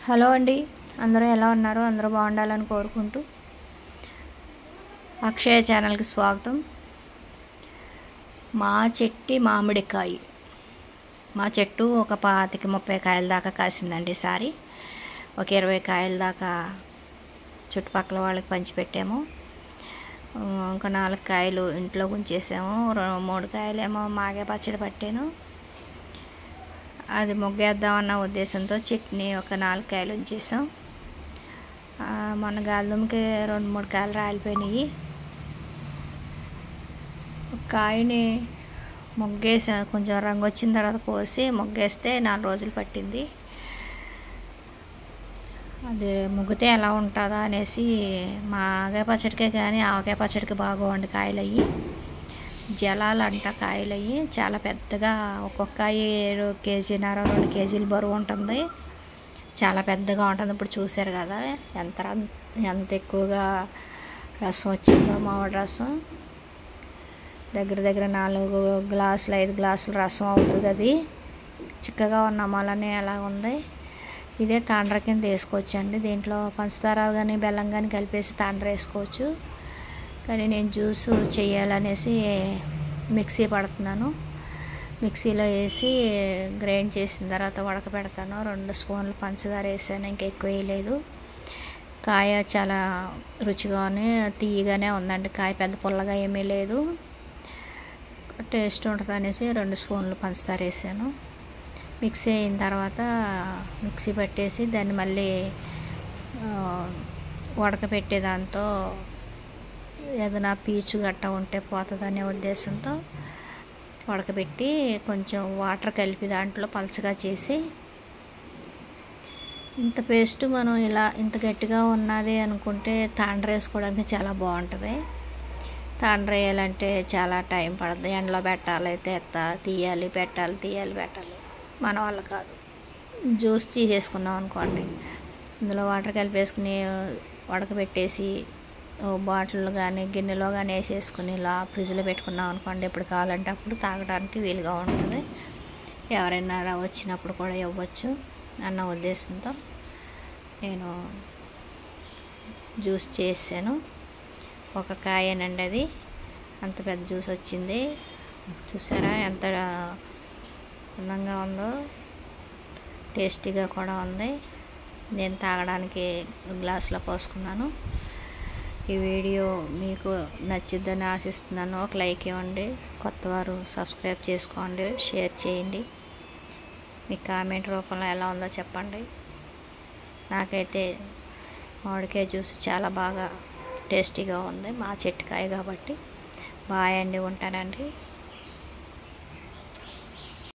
Hello అండి, అందరూ ఎలా ఉన్నారు? అందరూ బాగుండాలని కోరుకుంటూ అక్షయ ఛానల్కి స్వాగతం. మా మామిడికాయ మా చెట్టు ఒక 25-30 కాయల దాకా కాసిందండి. ఈసారి ఒక 20 కాయల దాకా చుట్టుపక్కల వాళ్ళకి పంచిపెట్టాము. ఇంకా 4 కాయలు ఇంట్లో ఉంచేసాము. 3 కాయలేమో మాగే పచ్చడి పట్టాను. అది మొగ్గేద్దామన్న ఉద్దేశంతో చట్నీ ఒక 4 కాయలు ఉంచేసాం. మన గాలిదుమ్మకి 2-3 కాయలు రాలిపోయినాయి. కాయని మొగ్గేసా, కొంచెం రంగు వచ్చిన తర్వాత కోసి మొగ్గేస్తే 4 రోజులు పట్టింది. అది ముగ్గితే ఎలా ఉంటుందా అనేసి మాగాయ పచ్చడికే కానీ ఆవకాయ పచ్చడికి బాగోండి. కాయలు అయ్యి జలాలు అంట. కాయలు అయ్యి చాలా పెద్దగా, ఒక్కొక్క కాయ 1.5 కేజీన్నర 2 కేజీలు బరువు ఉంటుంది. చాలా పెద్దగా ఉంటుంది. ఇప్పుడు చూసారు కదా ఎంత ఎక్కువగా రసం వచ్చిందో. మామిడి రసం దగ్గర 4 గ్లాసులు 5 గ్లాసులు రసం అవుతుంది. అది చిక్కగా ఉన్న అమ్మాలని ఎలా ఉంది. ఇదే తాండ్ర కింద వేసుకోవచ్చండి. దీంట్లో పంచదార కానీ బెల్లం కానీ కలిపేసి తాండ్ర వేసుకోవచ్చు. కానీ నేను జ్యూస్ చేయాలనేసి మిక్సీ పడుతున్నాను. మిక్సీలో వేసి గ్రైండ్ చేసిన తర్వాత ఉడకబెడతాను. 2 స్పూన్లు పంచదార వేసాను, ఇంకా ఎక్కువ వేయలేదు. కాయ చాలా రుచిగానే తీయగానే ఉందండి. కాయ పెద్ద పుల్లగా ఏమీ లేదు, టేస్ట్ ఉంటుంది అనేసి 2 స్పూన్లు పంచదార వేసాను. మిక్సీ అయిన తర్వాత మిక్సీ పెట్టేసి దాన్ని మళ్ళీ ఉడకబెట్టే దాంతో ఏదైనా పీచు గట్ట ఉంటే పోతుందనే ఉద్దేశంతో ఉడకబెట్టి కొంచెం వాటర్ కలిపి దాంట్లో పలచగా చేసి, ఇంత పేస్ట్ మనం ఇలా ఇంత గట్టిగా ఉన్నది అనుకుంటే తాండ్ర వేసుకోవడానికి చాలా బాగుంటుంది. తాండ్ర వేయాలంటే చాలా టైం పడుతుంది. ఎండలో పెట్టాలి, తీయాలి, పెట్టాలి. మన వల్ల కాదు. జ్యూస్ తీసేసుకున్నాం అనుకోండి, ఇందులో వాటర్ కలిపేసుకుని ఉడకబెట్టేసి బాటిల్ కానీ గిన్నెలో కానీ వేసేసుకుని ఇలా ఫ్రిడ్జ్లో పెట్టుకున్నాం అనుకోండి, ఎప్పుడు కావాలంటే అప్పుడు తాగడానికి వీలుగా ఉంటుంది. ఎవరైనా వచ్చినప్పుడు కూడా ఇవ్వచ్చు అన్న ఉద్దేశంతో నేను జ్యూస్ చేసాను. ఒక కాయనండి, అది అంత పెద్ద జ్యూస్ వచ్చింది. చూసారా ఎంత అందంగా ఉందో, టేస్టీగా కూడా ఉంది. నేను తాగడానికి గ్లాసులో పోసుకున్నాను. ఈ వీడియో మీకు నచ్చిద్దని ఆశిస్తున్నాను. ఒక లైక్ ఇవ్వండి. కొత్తవారు సబ్స్క్రైబ్ చేసుకోండి, షేర్ చేయండి. మీ కామెంట్ రూపంలో ఎలా ఉందో చెప్పండి. నాకైతే మామిడికాయ జ్యూస్ చాలా బాగా టేస్టీగా ఉంది. మా చెట్టుకాయ కాబట్టి. బాయ్ అండి, ఉంటానండి.